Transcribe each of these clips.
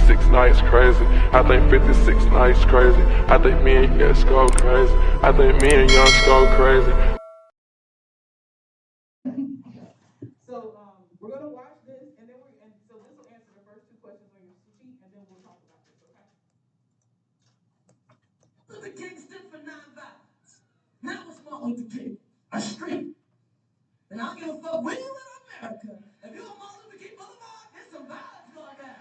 56 nights crazy. I think 56 nights crazy. I think me and Yes go crazy. I think me and Young go crazy. So we're gonna watch this, and so this will answer the first two questions on your sheet, and then we'll talk about this. Okay? Luther King stood for nonviolence. Now what's Martin Luther King? A street. And I don't give a fuck where you live in America. If you're on Martin Luther King Boulevard, there's some violence going down.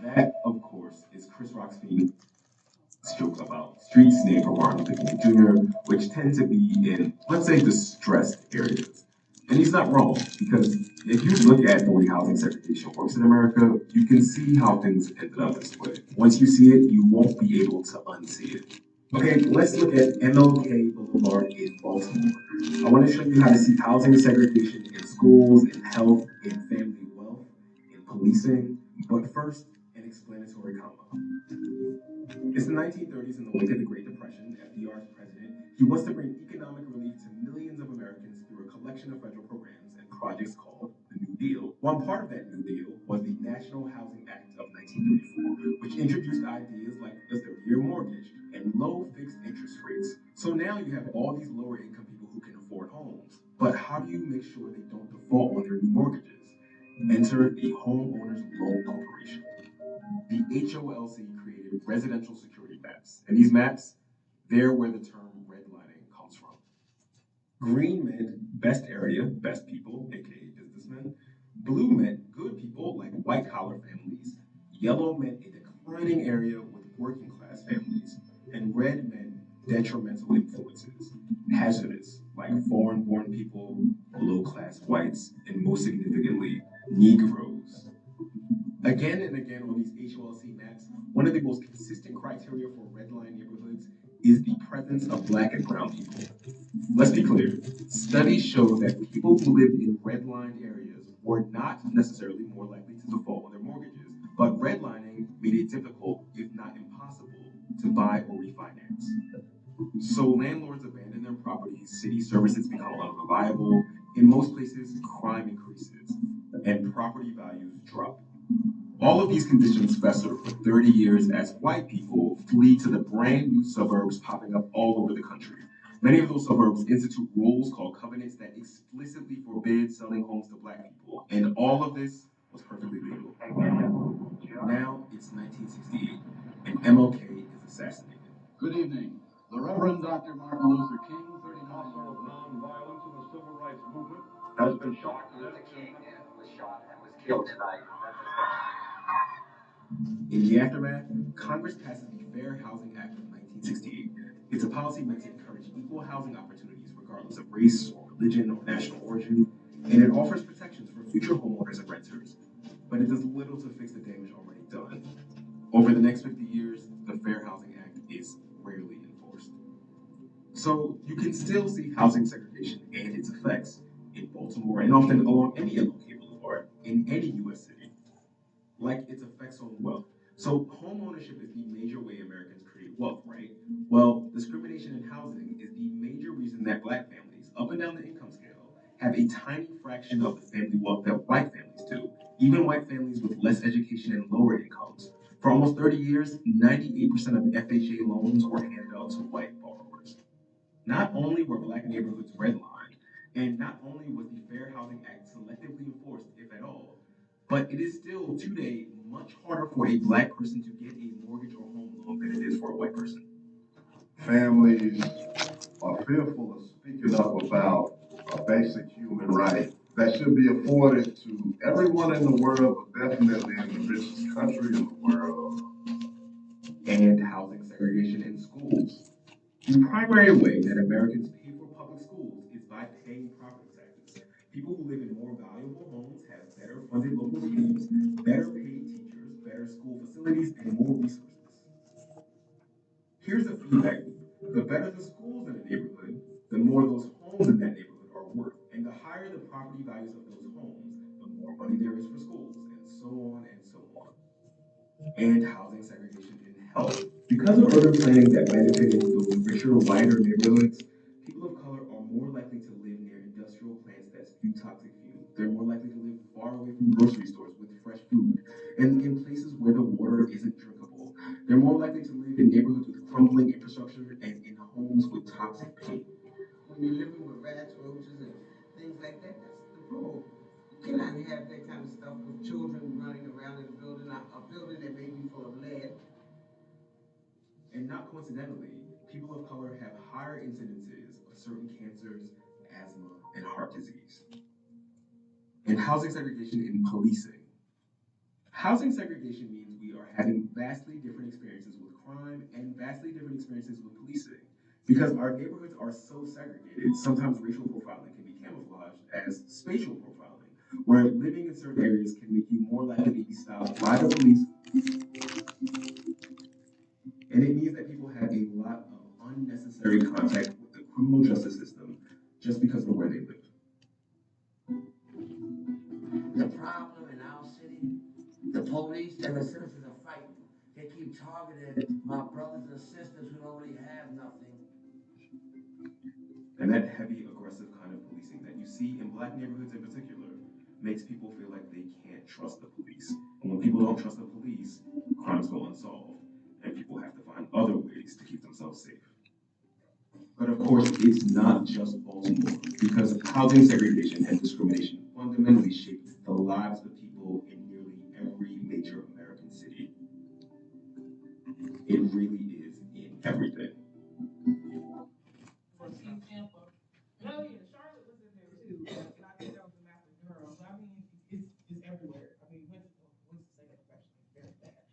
That, of course, is Chris Rock's famous joke about streets named for Martin Luther King Jr., which tend to be in, let's say, distressed areas. And he's not wrong, because if you look at the way housing segregation works in America, you can see how things ended up this way. Once you see it, you won't be able to unsee it. Okay, let's look at MLK Boulevard in Baltimore. I want to show you how to see housing segregation in schools, in health, in family wealth, in policing. But first, an explanatory comma. It's the 1930s in the wake of the Great Depression. FDR is president. He wants to bring economic relief to millions of Americans through a collection of federal programs and projects called the New Deal. One part of that New Deal was the National Housing Act of 1934, which introduced ideas like the 30-year mortgage and low fixed interest rates. So now you have all these lower income people who can afford homes. But how do you make sure they don't default on their new mortgages? Enter the Homeowners Loan Corporation. The HOLC created residential security maps. And these maps, they're where the term redlining comes from. Green meant best area, best people, aka businessmen. Blue meant good people, like white-collar families. Yellow meant a declining area with working-class families. And red meant detrimental influences, hazardous, like foreign-born people, low-class whites, and most significantly, Negroes. Again and again on these HOLC maps, one of the most consistent criteria for redline neighborhoods is the presence of Black and brown people. Let's be clear, studies show that people who lived in redlined areas were not necessarily more likely to default on their mortgages, but redlining made it difficult, if not impossible, to buy or refinance. So landlords abandon their properties, city services become unreliable, in most places crime increases, and property values drop. All of these conditions fester for 30 years as white people flee to the brand new suburbs popping up all over the country. Many of those suburbs institute rules called covenants that explicitly forbid selling homes to Black people. And all of this was perfectly legal. Now it's 1968, and MLK is assassinated. Good evening. The Reverend Dr. Martin Luther King, 39 apostle of nonviolence in the civil rights movement, has been shot. Martin Luther King was shot and was killed tonight. In the aftermath, Congress passes the Fair Housing Act of 1968. It's a policy meant to encourage equal housing opportunities regardless of race or religion or national origin, and it offers protections for future homeowners and renters. But it does little to fix the damage already done. Over the next 50 years, the Fair Housing Act is rarely enforced. So you can still see housing segregation and its effects in Baltimore and often along any MLK Boulevard in any U.S. city, like its effects on wealth. So home ownership is the major way Americans create wealth, right? Well, discrimination in housing is the major reason that Black families, up and down the income scale, have a tiny fraction of the family wealth that white families do, even white families with less education and lower incomes. For almost 30 years, 98% of FHA loans were handed out to white borrowers. Not only were Black neighborhoods redlined, and not only was the Fair Housing Act selectively enforced, if at all, but it is still today much harder for a Black person to get a mortgage or home loan than it is for a white person. Families are fearful of speaking up about a basic human right that should be afforded to everyone in the world, but definitely in the richest country in the world. And housing segregation in schools. The primary way that Americans pay for public schools is by paying property taxes. People who live in more valuable homes have better funded local schools, better paid teachers, better school facilities, and more resources. Here's the feedback loop. The better the schools in a neighborhood, the more those homes in that neighborhood are worth. And the higher the property values of those homes, the more money there is for schools, and so on and so on. And housing segregation in health. Because of urban planning that benefited those richer, whiter neighborhoods, people of color are more likely to live near industrial plants that spew toxic fumes. They're more likely to live far away from grocery stores with fresh food. and in places where the water isn't drinkable. They're more likely to live in neighborhoods with crumbling infrastructure and in homes with toxic paint. When you're living with rats, roaches, and things like that, that's the problem. You cannot have that kind of stuff with children running around in a building that may be full of lead. And not coincidentally, people of color have higher incidences of certain cancers, asthma, and heart disease. And housing segregation in policing. Housing segregation means we are having vastly different experiences with crime and vastly different experiences with policing. Because our neighborhoods are so segregated, sometimes racial profiling can be camouflaged as spatial profiling, where living in certain areas can make you more likely to be stopped by the police. And it means that people have a lot of unnecessary contact with the criminal justice system just because of where they live. The problem in our city, the police and the citizens are fighting. They keep targeting my brothers and sisters who don't really have nothing. And that heavy, aggressive kind of policing that you see in black neighborhoods in particular makes people feel like they can't trust the police. And when people don't trust the police, crimes go unsolved, and people have to find other ways to keep themselves safe. But of course, it's not just Baltimore, because housing segregation and discrimination fundamentally shape the lives of people in nearly every major American city. It really is in everything. For example, no, yeah, Charlotte was in there too, and I think that was a massive girl. So I mean, it's everywhere. I mean, Winston-Salem especially is very bad.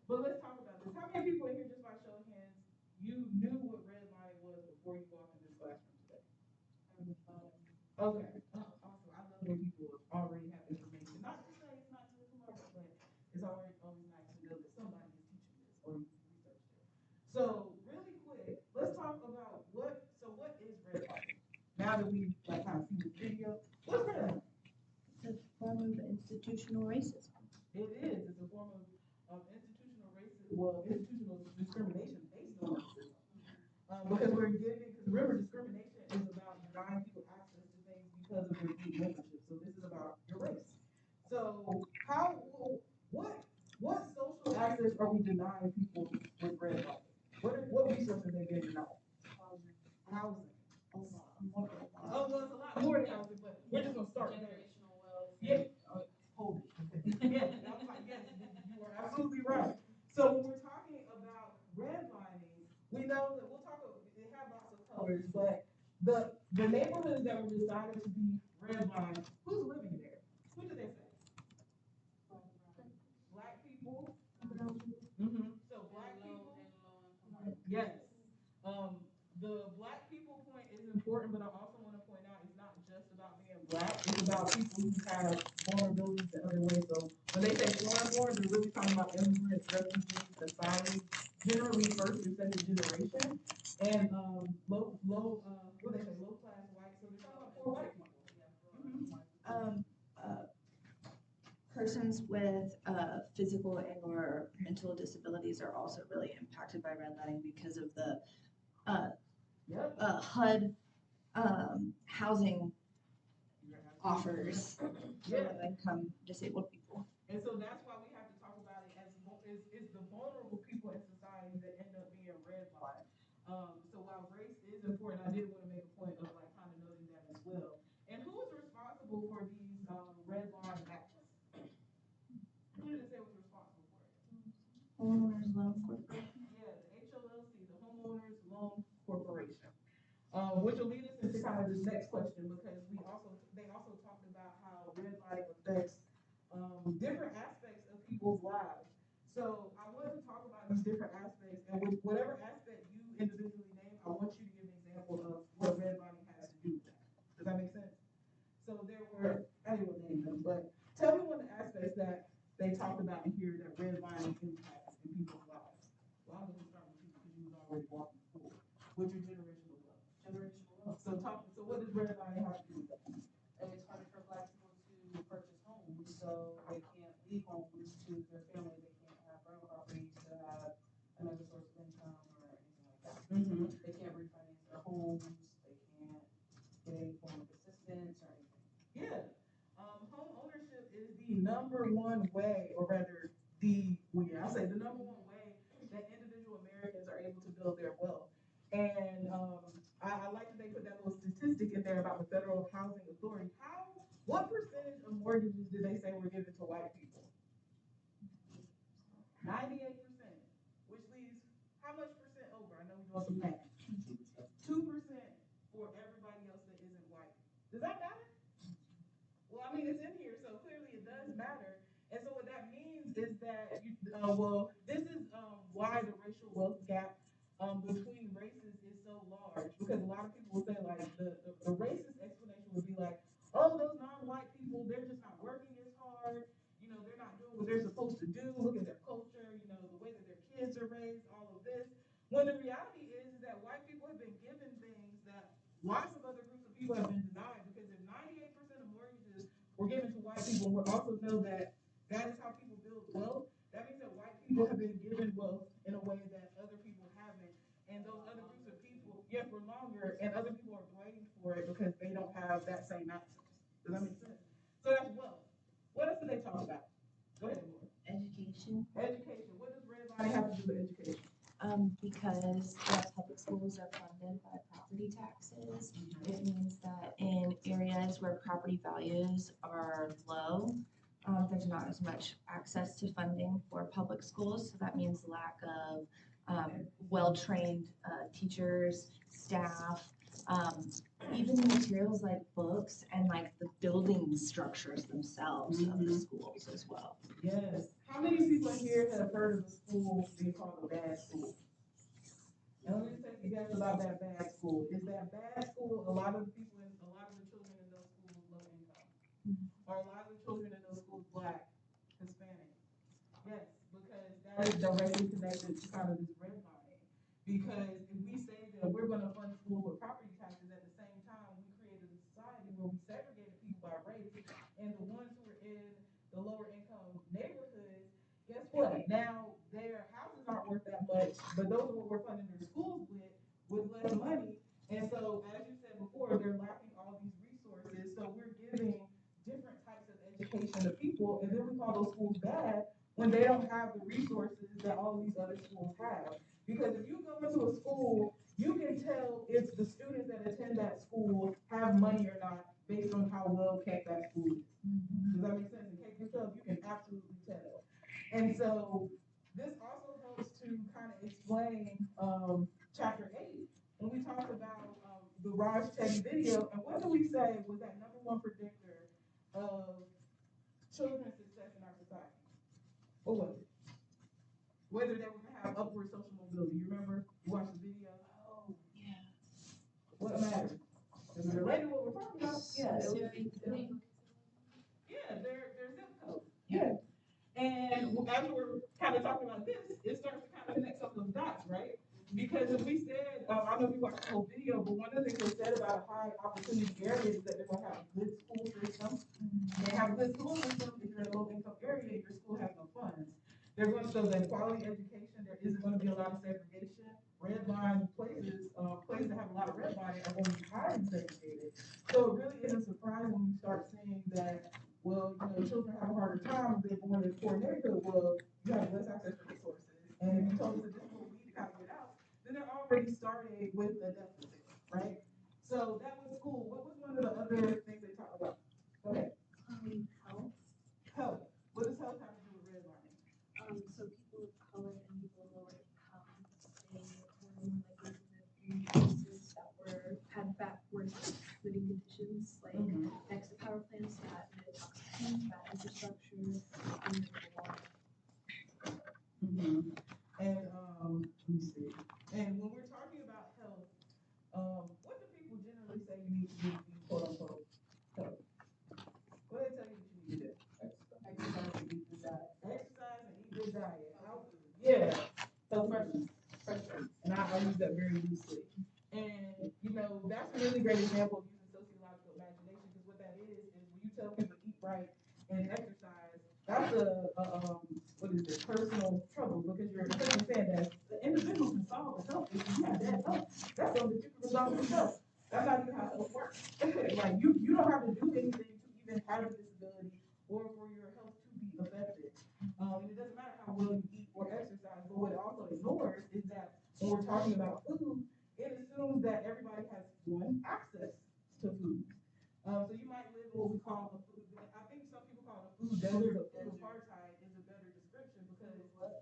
But let's talk about this. How many people in here, just by show of hands, you knew what redlining was before you walked in this classroom today? Okay. Also, I love when people already have information. Not to say it's not good to learn, but it's always nice to know that somebody is teaching this or you researched it. So really quick, let's talk about what is redlining? Now that we like kind of see this video, what's redlining? It's a form of institutional racism. It is. It's a form of institutional racism. Well, institutional discrimination based on racism. Because remember, discrimination is about denying people access to things because of their group membership. So this is about your race. So what social access are we denying people with redlining? What resources are they being denied? Housing. Oh, well, it's a lot more than housing, but we're just gonna start there. Generational wealth. Yeah. Hold it. Yeah, I was like, yes, you are absolutely right. So when we're talking about redlining, we know that they have lots of colors, but the neighborhoods that were decided to be redlined, who's living there? Who did they say? Black people. So black people. Yes. The black people point is important, but I also want to point out it's not just about being black. It's about people who have vulnerabilities in other ways. So when they say foreign-born, they're really talking about immigrants, refugees, asylum, generally first or second generation, and low class white. So they're talking about poor white people. Persons with physical and or mental disabilities are also really impacted by redlining because of the HUD housing offers for low-income disabled people. And so that's why we have to talk about it as the vulnerable people in society that end up being redlined. So while race is important, I did want to make a point of like kind of noting that as well. And who is responsible for these redline acts? Who did it say was responsible for it? Homeowners Loan Corporation. Yeah, the HOLC, the Homeowners Loan Corporation. Which will lead us into kind of this next question because they also talked about how redlining affects different aspects of people's lives. So I want to talk about these different aspects, and with whatever aspect you individually name, I want you to give an example of what redlining has to do with that. Does that make sense? So I didn't want to name them, but tell me one of the aspects that they talked about in here that redlining impacts in people's lives. Well, I'm going to start with you because you was already walking forward. What's your generational wealth? So what does redlining have to do with that? It's harder for Black people to purchase homes, so they can't leave homes to their family. They can't have rental properties to have another source of income or anything like that. Mm-hmm. They can't refinance their homes. They can't get any form of assistance or anything. Yeah. Home ownership is the number number one way, or rather, I'll say the number one way that individual Americans are able to build their wealth. And I like that they put that little statistic in there about the Federal Housing Authority. What percentage of mortgages did they say were given to white people? 98%, which leaves how much percent over? I know we're doing some math. 2% for everybody else that isn't white. Does that matter? Well, I mean, it's in here, so clearly it does matter. And so what that means is that, this is why the racial wealth gap between races is so large. Because a lot of people will say, like, the racist explanation would be like, oh, those non-white people, they're just not working as hard. You know, they're not doing what they're supposed to do. Look at their culture, you know, the way that their kids are raised, all of this. When the reality is that white people have been given things that lots of other groups of people have been denied, because if 98% of mortgages were given to white people, we also know that that is how people build wealth. That means that white people have been given wealth in a way that other people haven't. And those other groups of people, for longer, and other people are blamed for it because they don't have that same access. Does that make sense? So that's wealth. What else do they talk about? Go ahead, Laura. Education. Education. What does redlining have to do with education? Because the public schools are funded by property taxes, it means that in areas where property values are low, there's not as much access to funding for public schools. So that means lack of well-trained teachers, staff, even materials like books and like the building structures themselves of the schools as well. Yes. How many people here have heard of a school being called a bad school? And let me just take a guess about that bad school. Is that bad school a lot of the people a lot of the children in those schools low income? Are a lot of the children in those schools Black, Hispanic? Yes, because that is directly connected to kind of this redlining. Because if we say that we're going to fund schools with property taxes, at the same time we created a society where we segregated people by race, and the ones who are in the lower income neighborhoods, guess what? Now their houses aren't worth that much, but those are what we're funding their schools with less money. And so, as you said before, they're lacking all these resources. So we're giving different types of education to people, and then we call those schools bad when they don't have the resources that all of these other schools have. Because if you go into a school, you can tell if the students that attend that school have money or not based on how well kept that school is. Does that make sense? In K-12, you can absolutely tell. And so this also helps to kind of explain chapter 8 when we talked about the Raj Chetty video. And what do we say was that number one predictor of children's success in our society? What was it? Whether they were going to have upward social mobility. You remember? You watched the video? Oh, yeah. What matters? Is it related to what we're talking about? Yeah. Their zip code. Yeah. And as we're kind of talking about this, it starts to kind of connect some of those dots, right? Because if we said, I don't know if you watched the whole video, but one of the things they said about high opportunity areas is that they're going to have a good school system. They have a good school system. If you're in a low income area, your school has no funds. They're going to show that quality education, there isn't going to be a lot of segregation. Redline places, places that have a lot of redlining are going to be highly segregated. So it really isn't surprising when you start seeing that, well, children have a harder time if they're born in a poor neighborhood. Well, you have less access to resources. And if you told us that this is what we need to kind of get out, then they're already starting with a deficit, right? So that was cool. What was one of the other things they talked about? Go ahead. Health. Health. What does health have to do with redlining? So people of color and people of lower income, they were more likely to live in places that had backward living conditions, like next to power plants that emit toxins, bad infrastructure, and water. And let me see. And when we're talking about health, what do people generally say you need to do to be quote unquote healthy? What do they tell you that you need to do? Exercise and eat good diet. Exercise and eat good diet. Yeah. So fresh. And I use that very loosely. And that's a really great example of using sociological imagination, because what that is when you tell people to eat right and exercise, that's personal trouble, because you're essentially saying that the individual can solve the health issue. You have that health. That's something that you can resolve yourself. That's not even how health works. Like you don't have to do anything to even have a disability or for your health to be And it doesn't matter how well you eat or exercise, but what it also ignores is that when we're talking about food, it assumes that everybody has one access to food. So you might live in what we call a food, I think some people call it a food desert, but food apartheid is a better description because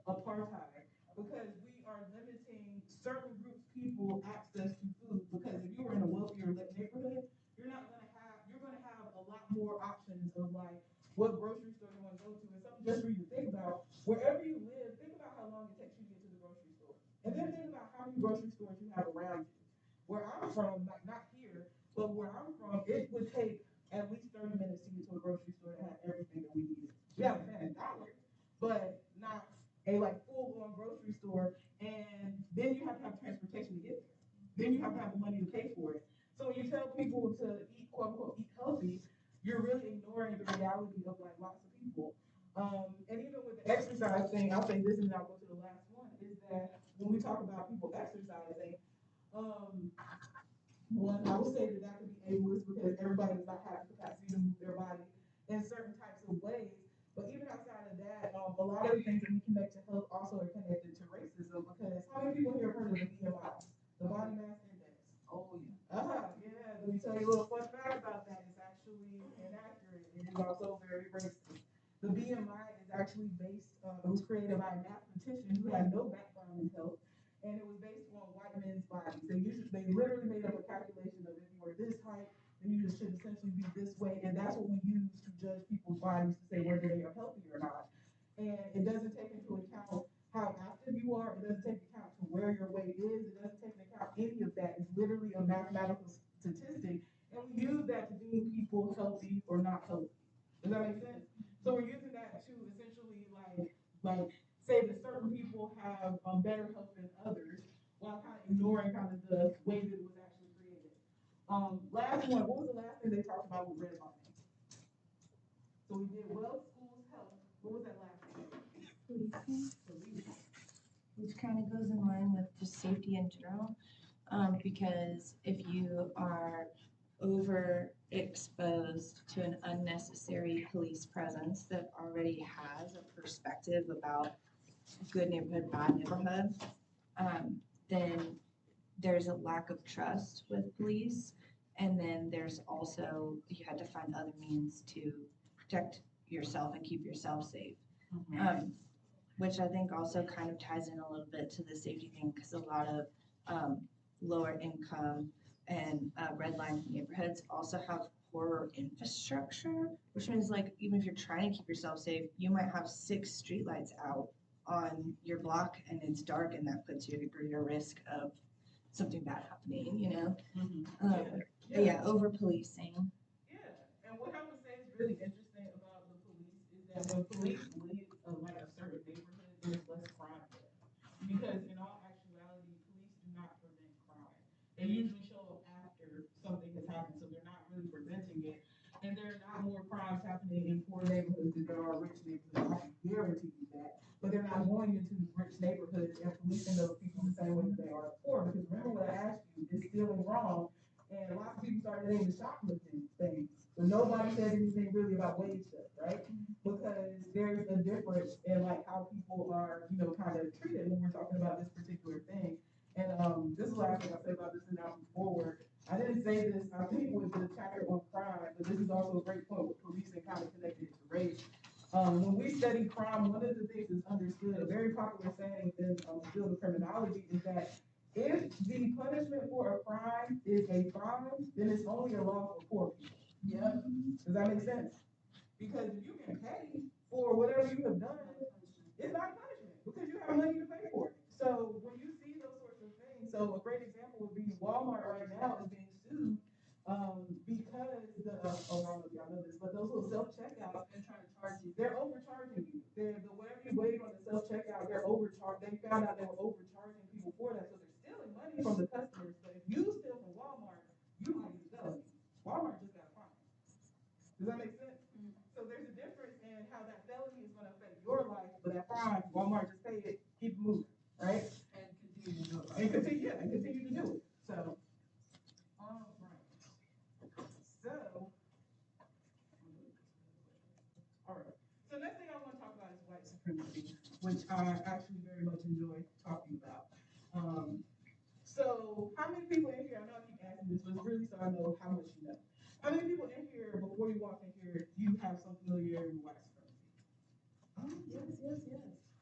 apartheid, because we are limiting certain groups of people access to food. Because if you were in a wealthier neighborhood, you're gonna have a lot more options of like what grocery store you want to go to, and something just for you to think about. Wherever you live, think about how long it takes you to get to the grocery store, and then think about how many grocery stores you have around you. Where I'm from, like not here, but where I'm from, it would take at least 30 minutes to get to a grocery store to have everything that we needed. We have a Family Dollar, but not a like full-on grocery store. And then you have to have transportation to get there. Then you have to have the money to pay for it. So when you tell people to eat, quote unquote, eat healthy, you're really ignoring the reality of like lots of people. And even with the exercise thing, I'll say this and then I'll go to the last one, is that when we talk about people exercising, one, I would say that could be ableist because everybody does not have the capacity to move their body in certain types of ways. But even outside of that, a lot of the things that we connect to health also are connected to racism, because how many people here have heard of the BMI, the body mass index? Oh yeah. Yeah. Let me tell you a little fun fact about that. It's actually inaccurate. It is also very racist. The BMI is actually based. It was created by a mathematician who had no background in health, and it was based on white men's bodies. They literally made up a calculation of if you were this height, then you should essentially be this way, and that's what we use to judge people's bodies to say whether they are healthy or not. And it doesn't take into account how active you are. It doesn't take account to where your weight is. It doesn't take into account any of that. It's literally a mathematical statistic, and we use that to deem people healthy or not healthy. Does that make sense? So we're using that to essentially like say that certain people have better health than others, while kind of ignoring kind of the way that it was actually created. Last one, what was the last thing they talked about with redlining? So we did wealth, schools, health. What was that last thing? Policing. Which kind of goes in line with just safety in general, because if you are overexposed to an unnecessary police presence that already has a perspective about good neighborhood, bad neighborhood, then there's a lack of trust with police. And then there's also, you had to find other means to protect yourself and keep yourself safe. Which I think also kind of ties in a little bit to the safety thing, because a lot of lower income and redline neighborhoods also have poorer infrastructure, which means like even if you're trying to keep yourself safe, you might have 6 streetlights out on your block and it's dark, and that puts you at a greater risk of something bad happening, you know? Yeah, over policing. Yeah, and what I would say is really interesting about the police is that when police leave like a certain neighborhood, there's less crime there. Because in all actuality, police do not prevent crime. They usually show up after something has happened, so they're not really preventing it. And there are not more crimes happening in poor neighborhoods than there are rich neighborhoods. I can guarantee you that. But they're not going into rich neighborhoods and policing those people the same way that they are poor. Because remember what I asked you, is stealing wrong? And lots of people started into shoplifting things. So nobody said anything really about wage theft, right? Because there's a difference in like how people are, kind of treated when we're talking about this particular thing. And this is the last thing I'll say about this, and now move forward. I didn't say this, I think, with the chapter on crime, but this is also a great point with policing kind of connected to race. When we study crime, one of the things that's understood, a very popular saying within the field of criminology, is that if the punishment for a crime is a fine, then it's only a law for poor people. Yeah. Does that make sense? Because if you can pay for whatever you have done, it's not punishment because you have money to pay for it. So when you see those sorts of things, so a great example would be Walmart right now is being sued because I don't know if y'all know this, but those little self-checkouts, They're trying to charge you. they're overcharging you. Whatever you waiting on the self-checkout, they're overcharged. They found out they were overcharging people for that, so they're stealing money from the customers. But if you steal from Walmart, you might get felony. Walmart just got fined. Does that make sense? So there's a difference in how that felony is going to affect your life, but that fine, Walmart just pay it, keep it moving, right? And continue to do it. And continue to do it. So, all right. So, all right. So next thing I want to talk about is white supremacy. which I actually very much enjoy talking about. So how many people in here, I know I keep asking this, but it's really so I know how much you know. How many people in here, before you walk in here, you have some familiarity with white supremacy? Yes.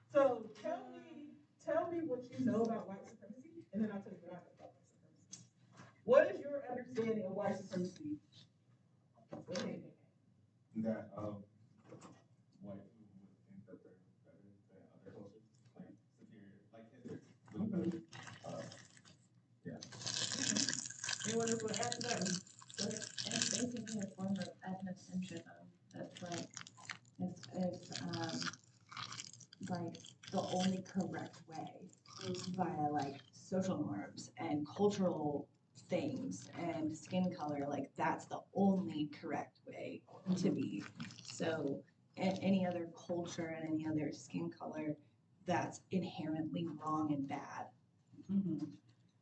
So tell me what you know about white supremacy, and then I'll tell you what I know about white supremacy. What is your understanding of white supremacy? Go ahead. That white people would think that they're better than other cultures, like superior, like history. Yeah. Anyone else want to add to that? Go ahead. It's basically a form of ethnocentrism that's like, it's like the only correct way via like social norms and cultural things and skin color, like that's the only correct way to be. So any other culture and any other skin color, that's inherently wrong and bad.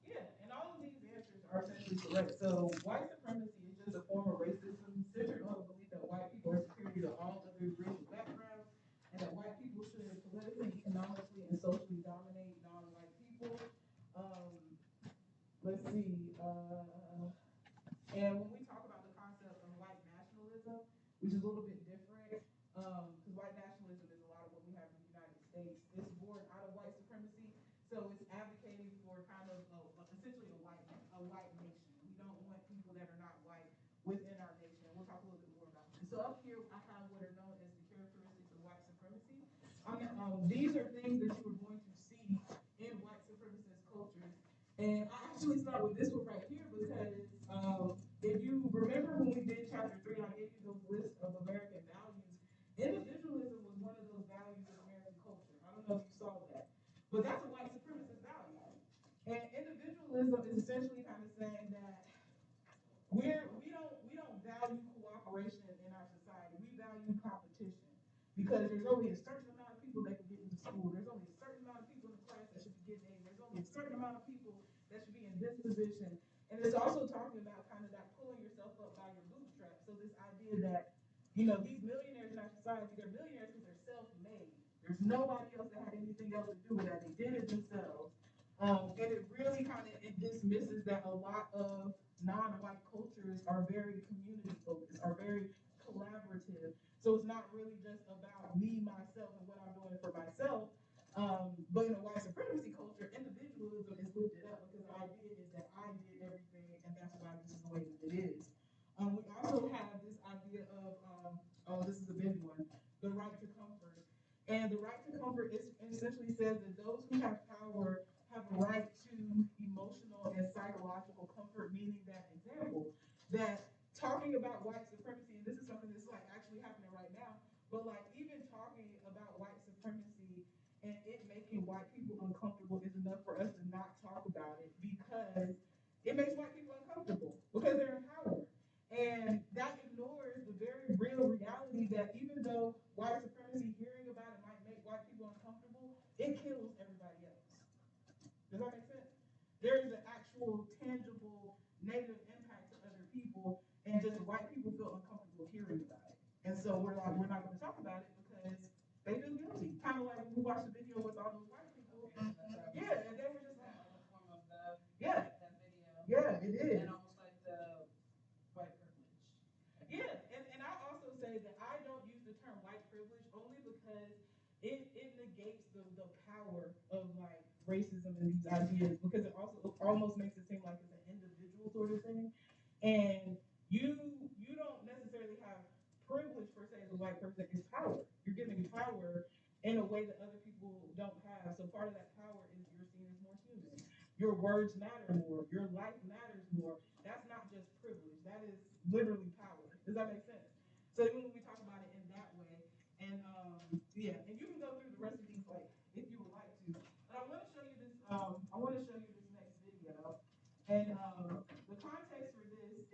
Yeah, and all of these answers are essentially correct. So white supremacy is just a form of racism centered on the belief that white people are superior to all other racial backgrounds, and that white people should politically, economically, and socially dominate non-white people. Let's see. And when we talk about the concept of white nationalism, which is a little bit different, because white nationalism is a lot of what we have in the United States. It's born out of white supremacy, so it's advocating for kind of essentially a white nation. We don't want people that are not white within our nation. We'll talk a little bit more about this. So up here, I have what are known as the characteristics of white supremacy. These are things that you are going to see in white supremacist cultures. And I actually start with this one right here because if you remember when we did chapter 3, I gave you those lists of American values. Individualism was one of those values of American culture. I don't know if you saw that, but that's a white supremacist value. And individualism is essentially kind of saying that we don't value cooperation in our society. We value competition because there's only a certain amount of people that can get into school. There's only a certain amount of people in the class that should be getting A's. There's only a certain amount of people that should be in this position. And it's also talking about kind of that pulling yourself up by your bootstraps. So this idea that, these millionaires in our society, they're millionaires because they're self-made. There's nobody else that had anything else to do with that. They did it themselves. And it really kind of dismisses that a lot of non-white cultures are very community focused, are very collaborative. So it's not really just about me, myself, and what I'm doing for myself. But in a white supremacy culture, individualism is lifted up because the idea is that I did everything, and that's why this is the way that it is. We also have this idea of, this is a big one, the right to comfort. And the right to comfort essentially says that those who have power have a right to emotional and psychological comfort, meaning that example, that talking about white supremacy, and this is something that's like actually happening right now, but like even talking about white supremacy and it making white people uncomfortable is enough for us to not talk about it because it makes white people uncomfortable because they're in power. And that ignores the very real reality that even though white supremacy, hearing about it might make white people uncomfortable, it kills everybody else. Does that make sense? There is an actual, tangible, negative impact to other people, and just white people feel uncomfortable hearing about it. And so we're not going to talk about it because they feel guilty. Kind of like when we watched the video with all those white people. Yeah, and they were just like, yeah, That video. Yeah, it is. And almost like the white privilege. Yeah, and I also say that I don't use the term white privilege only because it negates the power of like racism and these ideas because it almost makes it seem like it's an individual sort of thing. And you don't necessarily have privilege per se as a white person. It's power. You're giving power in a way that other people don't have. So part of that power is you're seen as more human. Your words matter more. Your life matters more. That's not just privilege. That is literally power. Does that make sense? So when we talk about it in that way, and yeah, and you can go through the rest of these like if you would like to. But I want to show you this. I want to show you this next video, and the context for this is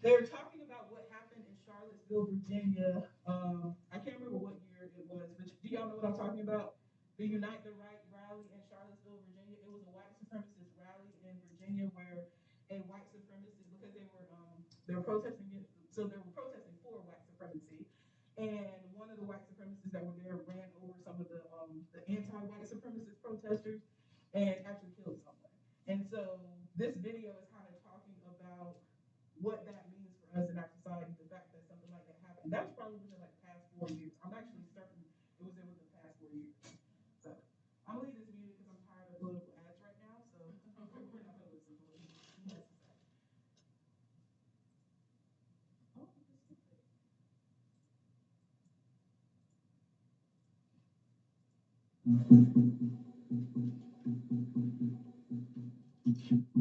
they're talking about what happened in Charlottesville, Virginia. I can't remember what year it was, but do y'all know what I'm talking about? The Unite the Right rally in Charlottesville, Virginia. It was a white supremacist rally in Virginia where a white supremacist, because they were protesting for white supremacy, and one of the white supremacists that were there ran over some of the anti-white supremacist protesters and actually killed someone. And so this video is kind of talking about what that means for us in our society, the fact that something like that happened. That was probably within like the past 4 years. I'm actually certain it was within the past 4 years. So I'm gonna leave this video because I'm tired of political ads right now. So we're not gonna listen to what he has to say.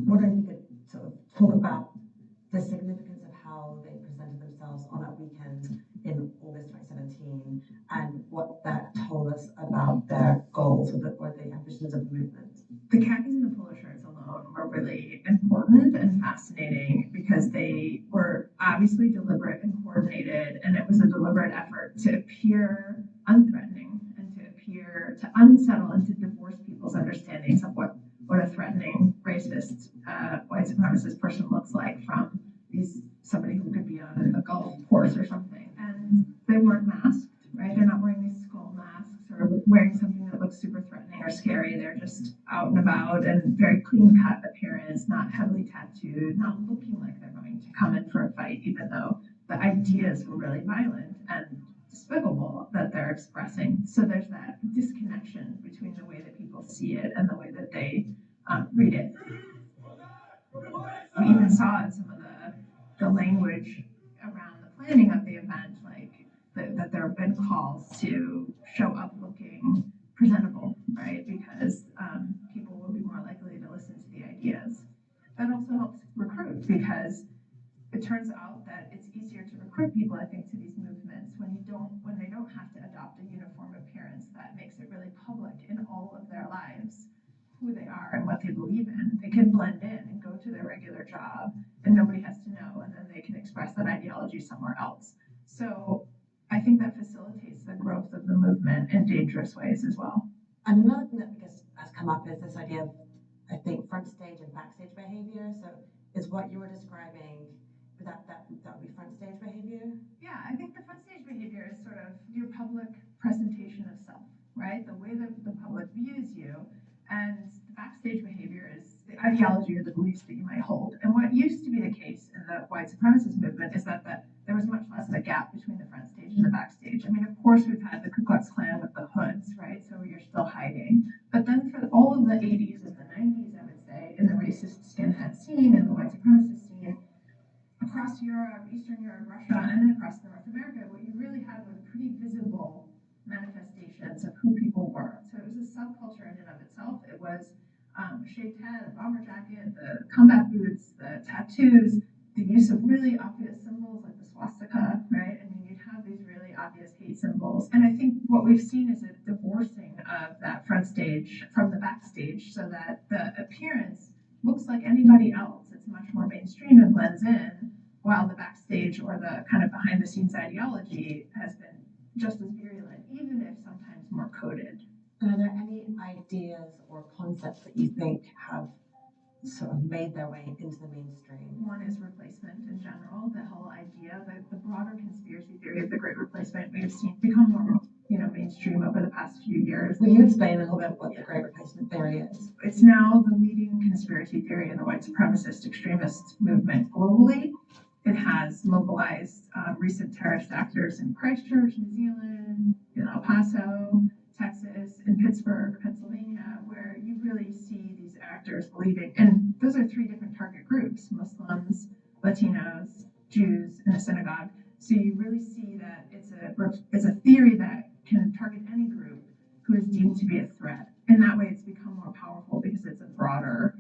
Wondering if you could sort of talk about the significance of how they presented themselves on that weekend in August 2017 and what that told us about their goals or the ambitions of the movement. The khakis and the polo shirts alone were really important and fascinating because they were obviously deliberate and coordinated, and it was a deliberate effort to appear unthreatening and to appear to unsettle and to divorce people's understandings of what a threatening racist white supremacist person looks like from somebody who could be on a golf course or something. And they weren't masked, right? They're not wearing these skull masks or wearing something that looks super threatening or scary. They're just out and about and very clean cut appearance, not heavily tattooed, not looking like they're going to come in for a fight, even though the ideas were really violent and despicable that they're expressing. So there's that disconnection between the way that people see it and the way that they read it. We even saw in some of the language around the planning of the event, like that there have been calls to show up looking presentable, right? Because people will be more likely to listen to the ideas. That also helps recruit because it turns out that it's easier to recruit people, I think, to these movements when they don't have to adopt a uniform appearance that makes it really public in all of their lives who they are and what they believe in. They can blend in and go to their regular job and nobody has to know, and then they can express that ideology somewhere else. So I think that facilitates the growth of the movement in dangerous ways as well. And another thing that has come up is this idea of, I think, front stage and backstage behavior. So is what you were describing, that would be front stage behavior? Yeah, I think the front stage behavior is sort of your public presentation of self, right? The way that the public views you. And the backstage behavior is the ideology or the beliefs that you might hold. And what used to be the case in the white supremacist movement is that there was much less of a gap between the front stage and the backstage. I mean, of course, we've had the Ku Klux Klan with the hoods, right? So you're still hiding. But then for all of the 80s and the 90s, I would say, in the racist skinhead scene and the white supremacist scene, across Europe, Eastern Europe, Russia, and then across North America, what you really had was pretty visible manifestations of who people were. So it was a subculture in and of itself. It was a shaved head, a bomber jacket, the combat boots, the tattoos, the use of really obvious symbols like the swastika, right? I mean, you'd have these really obvious hate symbols. And I think what we've seen is a divorcing of that front stage from the backstage so that the appearance looks like anybody else. It's much more mainstream and blends in, while the backstage or the kind of behind the scenes ideology has been just as virulent, even if sometimes more coded. And are there any ideas or concepts that you think have sort of made their way into the mainstream? One is replacement in general, the whole idea, the broader conspiracy theory of the Great Replacement we've seen become more mainstream over the past few years. Will you explain a little bit what the Great Replacement theory is? It's now the leading conspiracy theory in the white supremacist extremist movement globally. It has mobilized recent terrorist actors in Christchurch, New Zealand, in El Paso, Texas, in Pittsburgh, Pennsylvania, where you really see these actors believing, and those are 3 different target groups: Muslims, Latinos, Jews, and a synagogue. So you really see that it's a theory that can target any group who is deemed to be a threat. And that way it's become more powerful because it's a broader,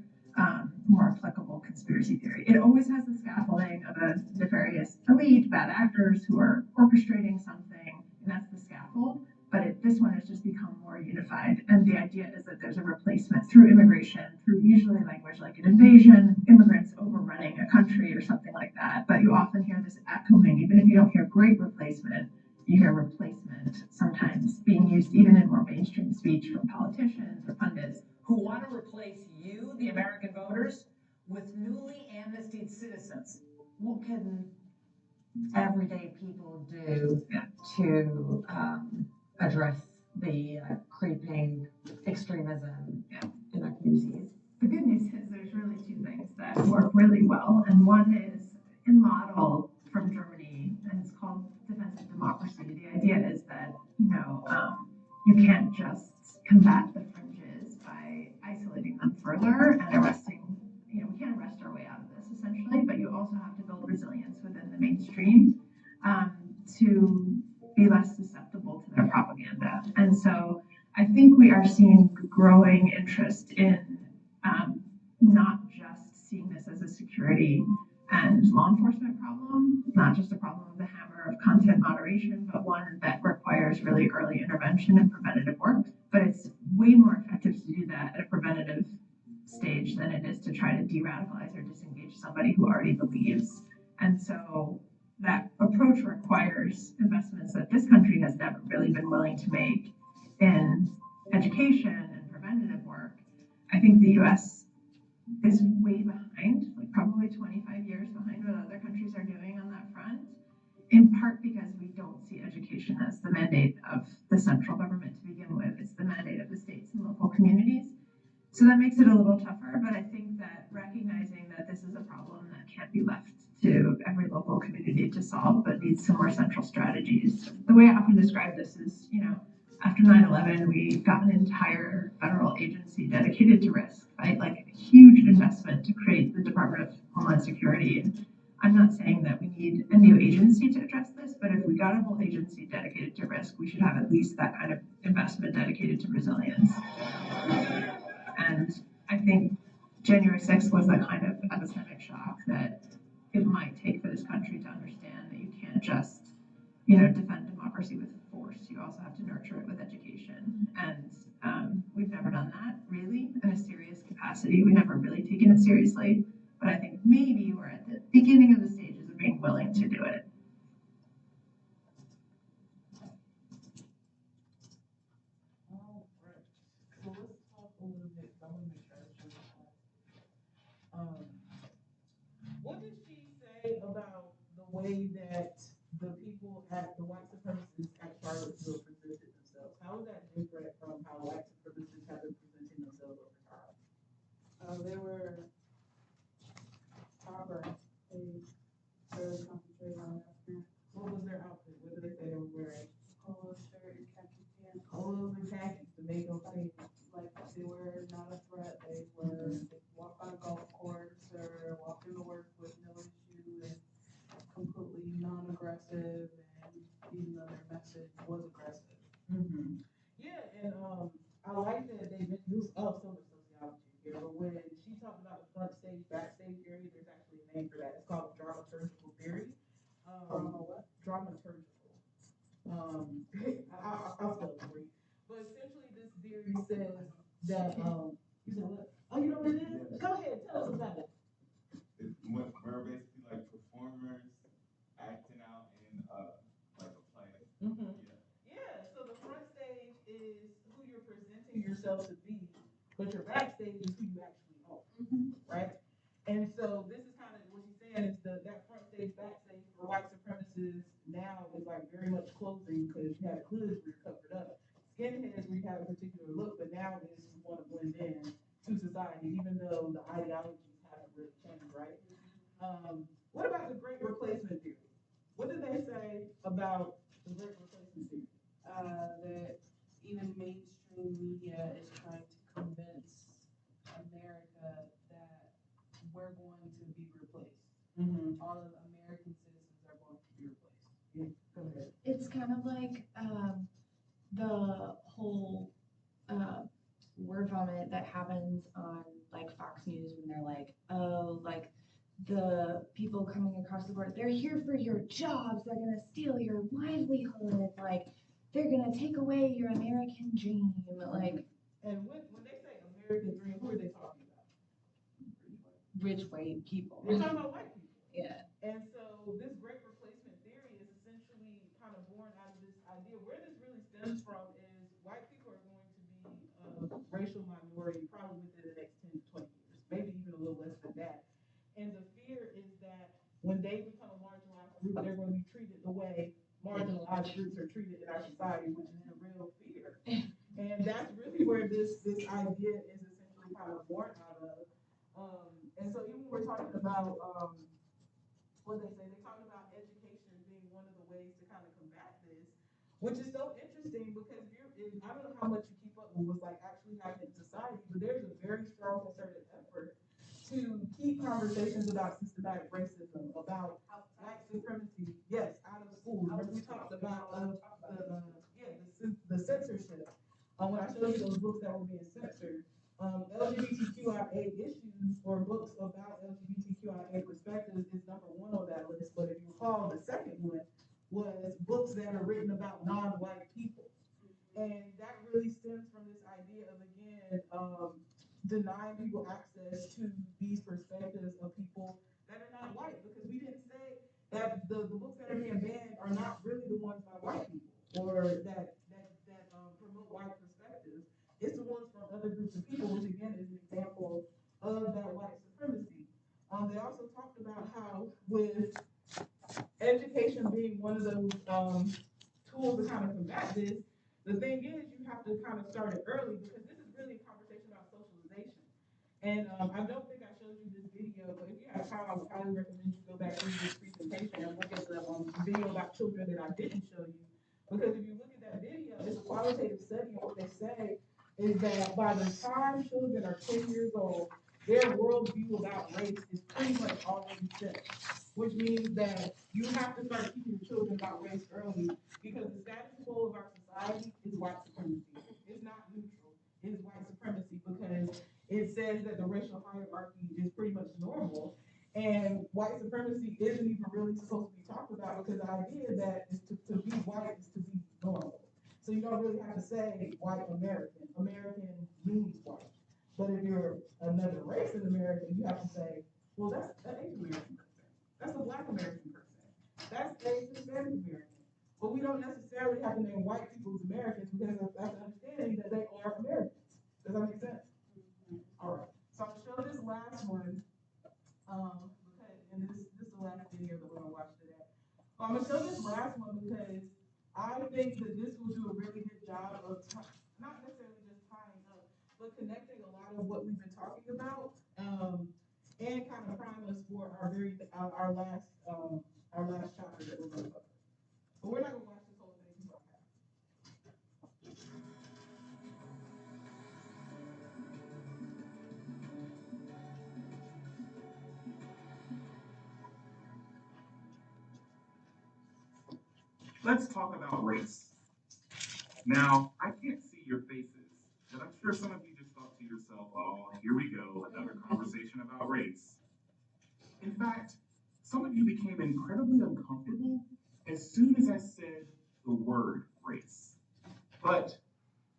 more applicable conspiracy theory. It always has the scaffolding of a nefarious elite, bad actors who are orchestrating something, and that's the scaffold. But this one has just become more unified. And the idea is that there's a replacement through immigration, through usually language like an invasion, immigrants overrunning a country or something like that. But you often hear this echoing, even if you don't hear great replacement, you hear replacement sometimes being used even in more mainstream speech from politicians or pundits. Who want to replace you, the American voters, with newly amnestied citizens. What can everyday people do to address the creeping extremism in our communities. The good news is there's really two things that work really well, and one is a model from Germany, and it's called defensive democracy. The idea is that, you can't just combat the fringes by isolating them further and arresting, we can't arrest our way out of this essentially, but you also have to build resilience within the mainstream to be less susceptible to their propaganda. And so I think we are seeing growing interest in not just seeing this as a security and law enforcement problem, not just a problem of the hammer of content moderation, but one that requires really early intervention and preventative work. But it's way more effective to do that at a preventative stage than it is to try to de-radicalize or disengage somebody who already believes. And so that approach requires investments that this country has never really been willing to make in education and preventative work. I think the US is way behind, like probably 25 years behind what other countries are doing on that front, in part because we don't see education as the mandate of the central government to begin with. It's the mandate of the states and local communities. So that makes it a little tougher, but I think that recognizing that this is a problem that can't be left to every local community to solve, but needs some more central strategies. The way I often describe this is, after 9/11, we got an entire federal agency dedicated to risk, right? Like a huge investment to create the Department of Homeland Security. And I'm not saying that we need a new agency to address this, but if we got a whole agency dedicated to risk, we should have at least that kind of investment dedicated to resilience. And I think January 6th was the kind of epistemic shock that it might take for this country to understand that you can't just, defend democracy with force. You also have to nurture it with education. And we've never done that really in a serious capacity. We've never really taken it seriously. But I think maybe we're at the beginning of the stages of being willing to do it. All right. So let's talk a little bit. I want to make sure I show what did she say about the way that the people at the white supremacists at Charlottesville presented themselves? How is that different from how white supremacists have been presenting themselves over time? They were proper. They very concentrated on African. What was their outfit? What did they say they were wearing? Polo shirt and khaki pants. Polos and khakis to make them seem like they were not a threat. They walked on a golf course or walked into work with no issue and completely non-aggressive, and even though their message was aggressive. Mm-hmm. Yeah, and I like that they use so much sociology here, but when she talked about the front stage, backstage theory, there's actually a name for that. It's called dramaturgical theory. Dramaturgical. I'll spell it for you. But essentially, this theory says that you said what? Oh, you know what it is? Go ahead, tell us about it. We're basically like performers acting out in like a play. Mm-hmm. Yeah. So the front stage is who you're presenting yourself to be, but your backstage is who you actually are. Mm-hmm. Right. And so this is kind of what she's saying is that front stage, backstage for white supremacists now is like very much closing because you have hoods where you're covered up. Skinheads where you have a particular look, but now is you want to blend in to society, even though the ideologies haven't really changed, right? What about the Great Replacement theory? What did they say about the Great Replacement theory? That even mainstream media is trying to convince America that we're going to be replaced. Mm-hmm. All of American citizens are going to be replaced. Yeah, go ahead. It's kind of like the whole word vomit that happens on like Fox News when they're like, oh, like the people coming across the border, they're here for your jobs, they're gonna steal your livelihood, like they're gonna take away your American dream, like. And when they say American dream, who are they talking about? Rich white people. They're talking about white people. Yeah. And so this great replacement theory is essentially kind of born out of this idea. Where this really stems from is white people are going to be a racial minority probably within the next 10 to 20 years, maybe even a little less than that. And the fear is that when they become a marginalized group, they're going to be treated the way marginalized how groups are treated in our society, which is the real fear. And that's really where this idea is essentially kind of born out of. And so even when we're talking about what they talk about education being one of the ways to kind of combat this, which is so interesting because I don't know how much you keep up with what's like actually happening in society, but there's a very strong concerted effort to keep conversations about systematic racism, about white supremacy, yes, out of schools. Remember we talked about the censorship. When I showed you those books that were being censored, LGBTQIA issues or books about LGBTQIA perspectives is number one on that list. But if you recall, the second one was books that are written about non-white people. And that really stems from this idea of, again, denying people access to these perspectives of people that are not white. Because we didn't say that the books that are being banned are not really the ones by white people or that promote white perspectives. It's the ones from other groups of people, which again is an example of that white supremacy. They also talked about how with education being one of those tools to kind of combat this, the thing is you have to kind of start it early because this is really a conversation about socialization. And I don't think I showed you this video, but if you have time, I would highly recommend you go back through this presentation and look at the video about children that I didn't show you. Because if you look at that video, it's a qualitative study, and what they say is that by the time children are 10 years old, their worldview about race is pretty much already set, which means that you have to start teaching your children about race early because the status quo of our society is white supremacy. It's not neutral, it is white supremacy because it says that the racial hierarchy is pretty much normal. And white supremacy isn't even really supposed to be talked about because the idea that is to be white is to be normal. So you don't really have to say white American. American means white. But if you're another race in America, you have to say, well, that's an Asian American person. That's a Black American person. That's a Hispanic American. But we don't necessarily have to name white people as Americans because that's an understanding that they are Americans. Does that make sense? All right. So I'm gonna show this last one. And this is the last video that we're gonna watch today. I'm gonna show this last one because I think that this will do a really good job of not necessarily just tying up, but connecting a lot of what we've been talking about, and kind of prime us for our last chapter that we're gonna cover. But we're not gonna watch this whole thing. Let's talk about race. Now, I can't see your faces, but I'm sure some of you just thought to yourself, oh, here we go, another conversation about race. In fact, some of you became incredibly uncomfortable as soon as I said the word race. But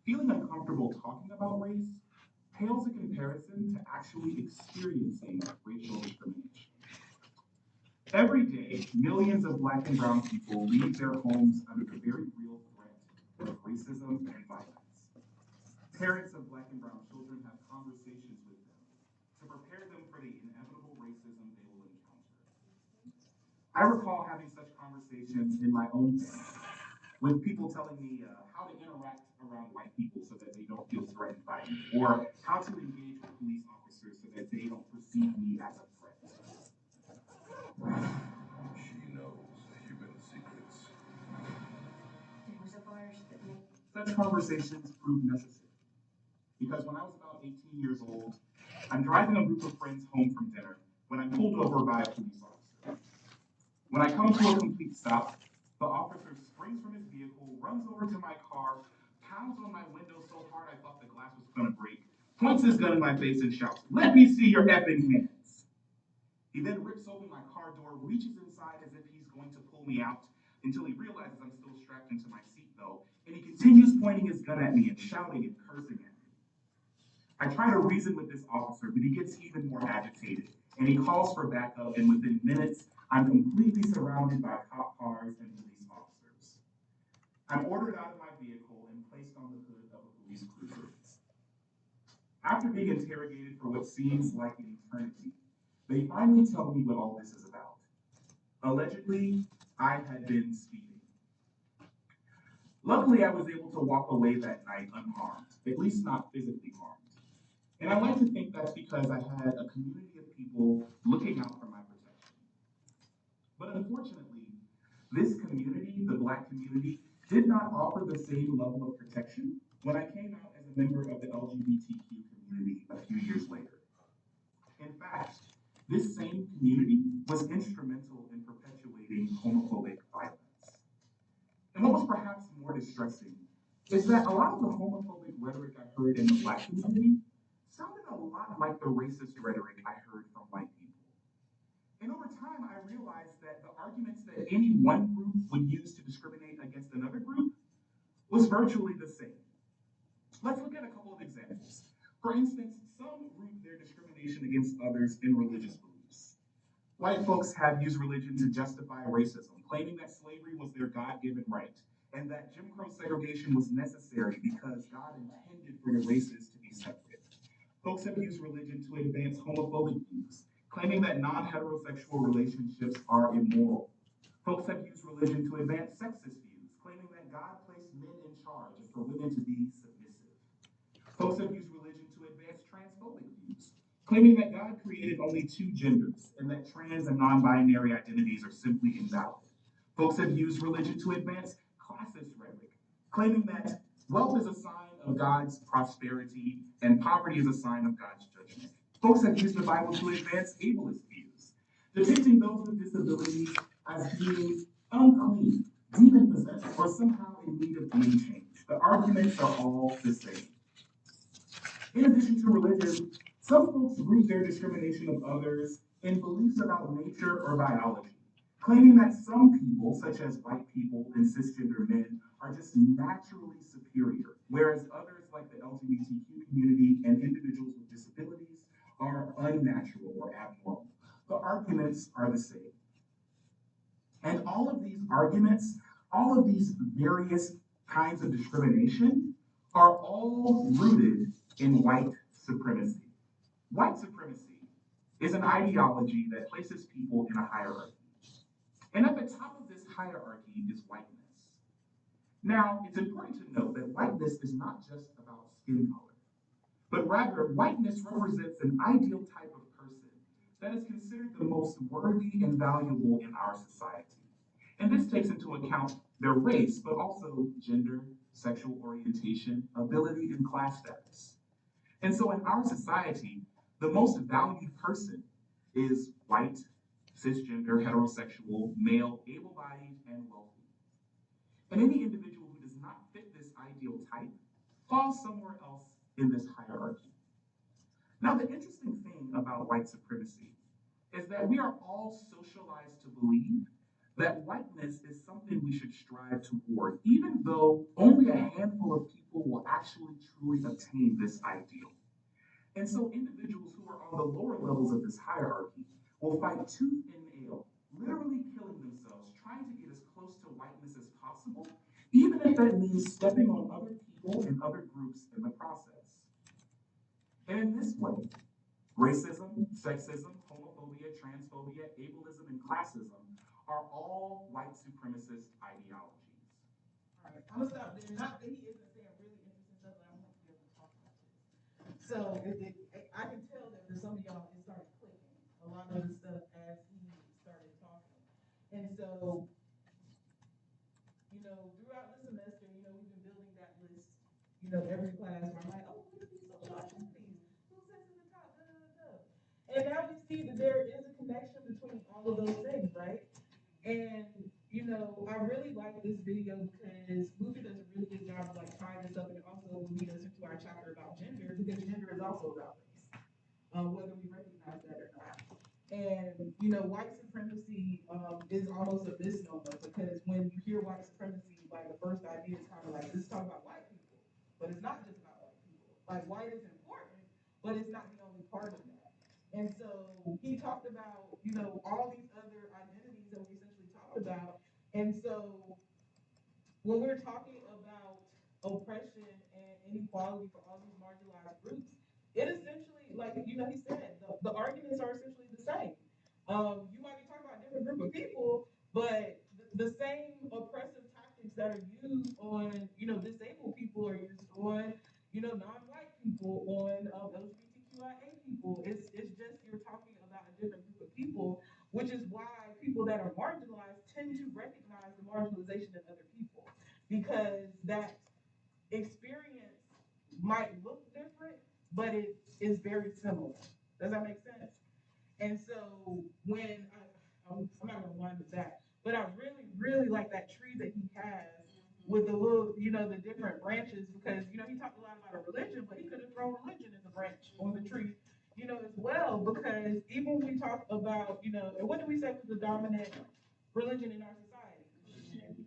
feeling uncomfortable talking about race pales in comparison to actually experiencing racial discrimination. Every day, millions of Black and brown people leave their homes under the very real threat of racism and violence. Parents of Black and brown children have conversations with them to prepare them for the inevitable racism they will encounter. I recall having such conversations in my own family, with people telling me how to interact around white people so that they don't feel threatened by me, or how to engage with police officers so that they don't perceive me as a threat. She knows the human secrets. Such conversations proved necessary, because when I was about 18 years old, I'm driving a group of friends home from dinner when I'm pulled over by a police officer. When I come to a complete stop, the officer springs from his vehicle, runs over to my car, pounds on my window so hard I thought the glass was going to break, points his gun in my face and shouts, "Let me see your effing hands." He then rips open my car door, reaches inside as if he's going to pull me out, until he realizes I'm still strapped into my seatbelt, and he continues pointing his gun at me and shouting and cursing at me. I try to reason with this officer, but he gets even more agitated, and he calls for backup, and within minutes, I'm completely surrounded by cop cars and police officers. I'm ordered out of my vehicle and placed on the hood of a police cruiser. After being interrogated for what seems like an eternity, they finally tell me what all this is about. Allegedly, I had been speeding. Luckily, I was able to walk away that night unharmed, at least not physically harmed. And I like to think that's because I had a community of people looking out for my protection. But unfortunately, this community, the Black community, did not offer the same level of protection when I came out as a member of the LGBTQ community a few years later. In fact, this same community was instrumental in perpetuating homophobic violence. And what was perhaps more distressing is that a lot of the homophobic rhetoric I heard in the Black community sounded a lot like the racist rhetoric I heard from white people. And over time, I realized that the arguments that any one group would use to discriminate against another group was virtually the same. Let's look at a couple of examples. For instance, some root their discrimination against others in religious beliefs. White folks have used religion to justify racism, claiming that slavery was their God-given right, and that Jim Crow segregation was necessary because God intended for the races to be separate. Folks have used religion to advance homophobic views, claiming that non-heterosexual relationships are immoral. Folks have used religion to advance sexist views, claiming that God placed men in charge and for women to be submissive. Folks have used religion to advance transphobic views, claiming that God created only two genders and that trans and non-binary identities are simply invalid. Folks have used religion to advance classist rhetoric, claiming that wealth is a sign of God's prosperity and poverty is a sign of God's judgment. Folks have used the Bible to advance ableist views, depicting those with disabilities as being unclean, demon-possessed, or somehow in need of being changed. The arguments are all the same. In addition to religion, some folks root their discrimination of others in beliefs about nature or biology, claiming that some people, such as white people and cisgender men, are just naturally superior, whereas others like the LGBTQ community and individuals with disabilities are unnatural or abnormal. The arguments are the same. And all of these arguments, all of these various kinds of discrimination are all rooted in white supremacy. White supremacy is an ideology that places people in a hierarchy. And at the top of this hierarchy is whiteness. Now, it's important to note that whiteness is not just about skin color, but rather whiteness represents an ideal type of person that is considered the most worthy and valuable in our society. And this takes into account their race, but also gender, sexual orientation, ability, and class status. And so in our society, the most valued person is white, cisgender, heterosexual, male, able-bodied, and wealthy. And any individual who does not fit this ideal type falls somewhere else in this hierarchy. Now, the interesting thing about white supremacy is that we are all socialized to believe that whiteness is something we should strive toward, even though only a handful of people will actually truly attain this ideal. And so individuals who are on the lower levels of this hierarchy will fight tooth and nail, literally killing themselves, trying to get as close to whiteness as possible, even if that means stepping on other people and other groups in the process. And in this way, racism, sexism, homophobia, transphobia, ableism, and classism are all white supremacist ideologies. All right, I'm gonna stop there. Not that he isn't saying really interesting stuff, but I want to be able to talk about this. So I can tell that for some of y'all, it started clicking a lot of the stuff as he started talking. And so, throughout the semester, we've been building that list, every class where I'm like, oh, what are these social activities? Who sits in the top? Da, da, da, da. And now we see that there is a connection between all of those things, right? And I really like this video because Lucy does a really good job of tying this up, and also will lead us into our chapter about gender, because gender is also about race, whether we recognize that or not. And white supremacy is almost a misnomer, because when you hear white supremacy, the first idea is kind of like, this is talking about white people, but it's not just about white people. White is important, but it's not the only part of that. And so he talked about all these other identities that we essentially talked about. And so when we're talking about oppression and inequality for all these marginalized groups, it essentially, he said, the arguments are essentially the same. You might be talking about a different group of people, but the same oppressive tactics that are used on, disabled people are used on, non-white people, on LGBTQIA people. It's just you're talking about a different group of people, which is why people that are marginalized tend to recognize the marginalization in other people because that experience might look different, but it is very similar. Does that make sense? And so I'm not gonna wind with that, but I really, really like that tree that he has with the little, the different branches because, he talked a lot about a religion, but he could have thrown religion in the branch on the tree, as well, because even when we talk about, and what do we say was the dominant religion in our society?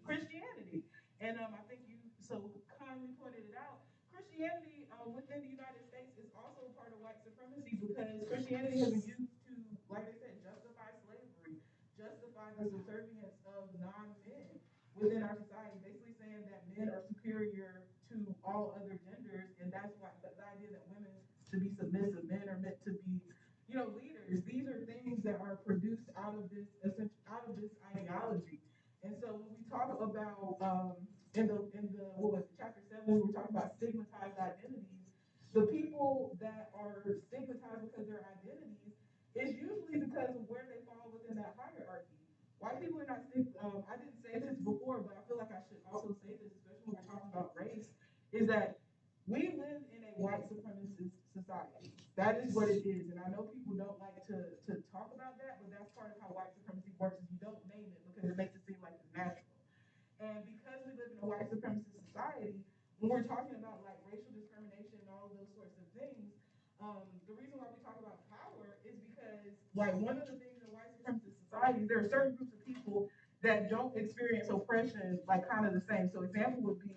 Christianity. And I think you so kindly pointed it out. Christianity within the United States is also part of white supremacy because Christianity has been used to, like I said, justify slavery, justify the subservience of non-men within our society, basically saying that men are superior to all other genders, and that's why the idea that women should be submissive, men are meant to be, leaders. These are things that are produced out of this ideology. And so when we talk about in the what was it, chapter 7, we were talking about stigmatized identities. The people that are stigmatized because of their identities is usually because of where they fall within that hierarchy. White people are not I didn't say this before, but I feel like I should also say this, especially when we're talking about race, is that we live in a white supremacist society. That is what it is. And I know people don't like to talk about that, but that's part of how white supremacy works is you don't name it because it makes it seem like it's natural. And because we live in a white supremacist society, when we're talking about like racial discrimination and all of those sorts of things, the reason why we talk about power is because like one of the things in white supremacist societies, there are certain groups of people that don't experience oppression like kind of the same. So example would be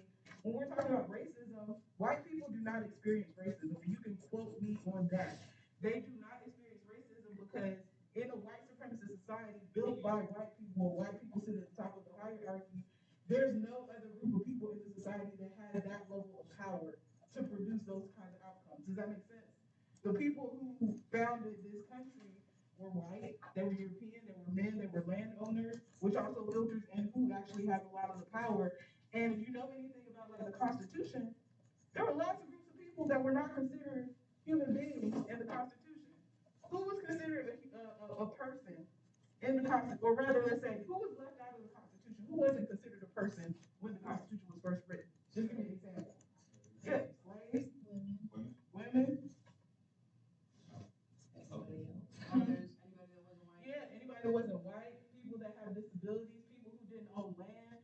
when we're talking about racism, white people do not experience racism. You can quote me on that. They do not experience racism because in a white supremacist society built by white people, white people sit at the top of the hierarchy, there's no other group of people in the society that has that level of power to produce those kinds of outcomes. Does that make sense? The people who founded this country were white, they were European, they were men, they were landowners, which also filters in who actually has a lot of the power. And if you know anything about like the Constitution, there were lots of groups of people that were not considered human beings in the Constitution. Who was considered a person in the Constitution, or rather, let's say, who was left out of the Constitution? Who wasn't considered a person when the Constitution was first written? Just give me an example. Yeah, slaves, women. Anybody that wasn't white, people that have disabilities, people who didn't own land,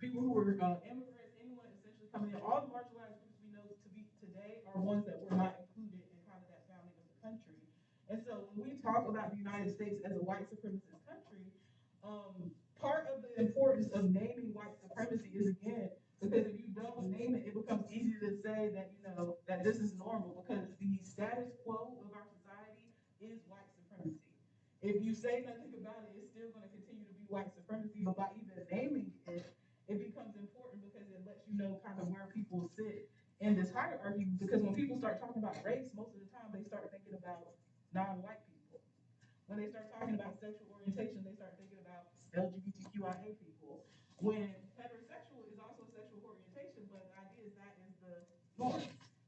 people who were immigrants, anyone essentially coming in. All the marginalized groups we know to be today are ones that were not included in kind of that founding of the country. And so when we talk about the United States as a white supremacist country, part of the importance of naming white supremacy is, again, because if you don't name it, it becomes easy to say that, that this is normal because the status quo of our society is white supremacy. If you say nothing about it, it's still going to continue to be white supremacy, but by even naming it, it becomes important because it lets you know kind of where people sit in this hierarchy, because when people start talking about race, most of the time they start thinking about non-white people. When they start talking about sexual orientation, they start thinking about LGBTQIA people. When heterosexual is also sexual orientation, but the idea is that is the norm.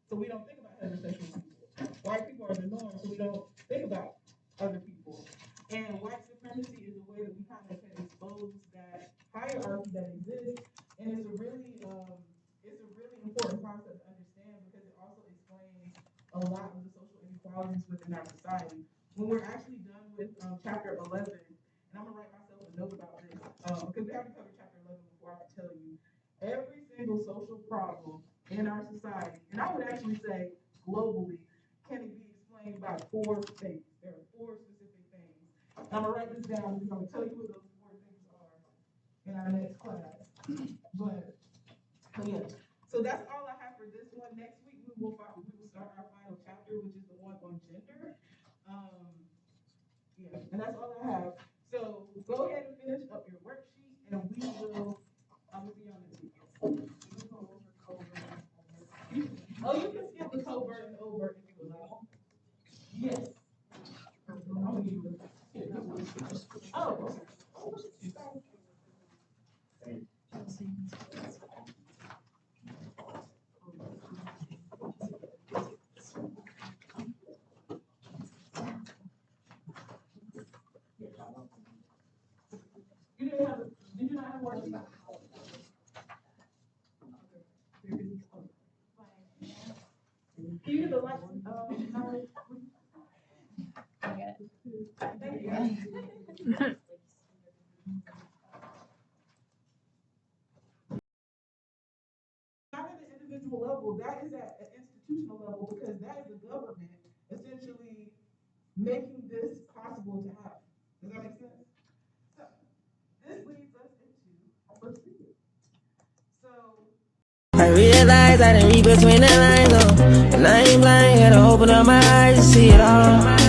So we don't think about heterosexual people. White people are the norm, so we don't think about other people. And white supremacy is a way that we kind of can expose that hierarchy that exists. And it's a really important concept to understand because it also explains a lot of the social inequalities within our society. When we're actually done with chapter 11, and I'm gonna write myself a note about this because we haven't covered chapter 11 before. I can tell you every single social problem in our society, and I would actually say globally, can it be explained by 4 things? There are 4 specific things. I'm gonna write this down because I'm gonna tell you what those 4 things are in our next class. But yeah, so that's all I have for this one. Next week we will start our final chapter, which is the one on gender. Yeah, and that's all I have. So go ahead and finish up your worksheet, and I will see y'all next week. Oh, you can skip the covert and overt if you would like. Yes. Oh. Did you not have worksheet? Can you get the lights? Thank you. Not at an individual level, that is at an institutional level, because that is the government essentially making this possible to happen. Does that make sense? So, this leads us into our first video. So, I realize I didn't read between the lines, oh, and I ain't blind, had to open up my eyes to see it all.